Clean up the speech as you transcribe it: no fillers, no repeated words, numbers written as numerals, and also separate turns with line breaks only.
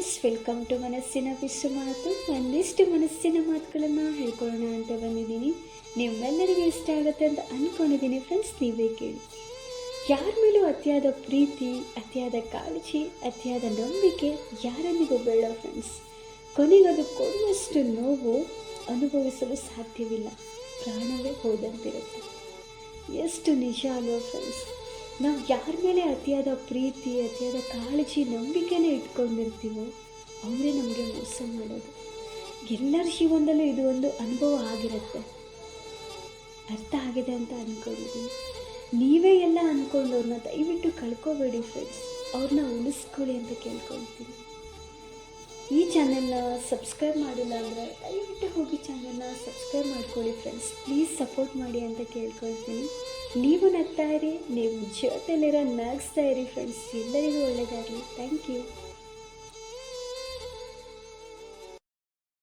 Friends, welcome to ಮನಸ್ಸಿನ ಪಿಸು ಮಾತು. ಒಂದಿಷ್ಟು ಮನಸ್ಸಿನ ಮಾತುಗಳನ್ನು ಹೇಳ್ಕೊಳ್ಳೋಣ ಅಂತ ಬಂದಿದ್ದೀನಿ. ನಿಮ್ಮೆಲ್ಲರಿಗೂ ಇಷ್ಟ ಆಗುತ್ತೆ ಅಂತ ಅಂದ್ಕೊಂಡಿದ್ದೀನಿ ಫ್ರೆಂಡ್ಸ್. ನೀವೇ ಕೇಳಿ. ಯಾರ ಮೇಲೂ ಅತಿಯಾದ ಪ್ರೀತಿ, ಅತಿಯಾದ ಕಾಳಜಿ, ಅತಿಯಾದ ನಂಬಿಕೆ ಯಾರನ್ನಿಗೂ ಬೇಡ ಫ್ರೆಂಡ್ಸ್. ಕೊನೆಗದು ಕೊಡುವಷ್ಟು ನೋವು ಅನುಭವಿಸಲು ಸಾಧ್ಯವಿಲ್ಲ. ಪ್ರಾಣವೇ ಹೋದಂತಿರುತ್ತೆ. ಎಷ್ಟು ನಿಜ ಅಲ್ವಾ ಫ್ರೆಂಡ್ಸ್? ನಾವು ಯಾರ ಮೇಲೆ ಅತಿಯಾದ ಪ್ರೀತಿ, ಅತಿಯಾದ ಕಾಳಜಿ, ನಂಬಿಕೆನೇ ಇಟ್ಕೊಂಡಿರ್ತೀವೋ ಅವರೇ ನಮಗೆ ಮೋಸ ಮಾಡೋದು. ಎಲ್ಲರ ಜೀವನದಲ್ಲೂ ಇದು ಒಂದು ಅನುಭವ ಆಗಿರುತ್ತೆ. ಅರ್ಥ ಆಗಿದೆ ಅಂತ ಅಂದ್ಕೊಂಡಿದ್ದೀನಿ. ನೀವೇ ಎಲ್ಲ ಅಂದ್ಕೊಂಡವ್ರನ್ನ ದಯವಿಟ್ಟು ಕಳ್ಕೊಬೇಡಿ ಫ್ರೆಂಡ್ಸ್. ಅವ್ರನ್ನ ಉಳಿಸ್ಕೊಳ್ಳಿ ಅಂತ ಕೇಳ್ಕೊಳ್ತೀನಿ. ಈ ಚಾನೆಲ್ನ ಸಬ್ಸ್ಕ್ರೈಬ್ ಮಾಡಿಲ್ಲ ಅಂದರೆ ದಯವಿಟ್ಟು ಹೋಗಿ ಚಾನೆಲ್ನ ಸಬ್ಸ್ಕ್ರೈಬ್ ಮಾಡ್ಕೊಳ್ಳಿ ಫ್ರೆಂಡ್ಸ್. ಪ್ಲೀಸ್ ಸಪೋರ್ಟ್ ಮಾಡಿ ಅಂತ ಕೇಳ್ಕೊಳ್ತೀನಿ. ನೀವು ನಗ್ತಾ ಇರಿ, ನೀವು ಜೊತೆಲಿರೋ ನಗಿಸ್ತಾ ಇರಿ ಫ್ರೆಂಡ್ಸ್. ಎಲ್ಲರಿಗೂ ಒಳ್ಳೆಯದಾಗಲಿ. Thank you.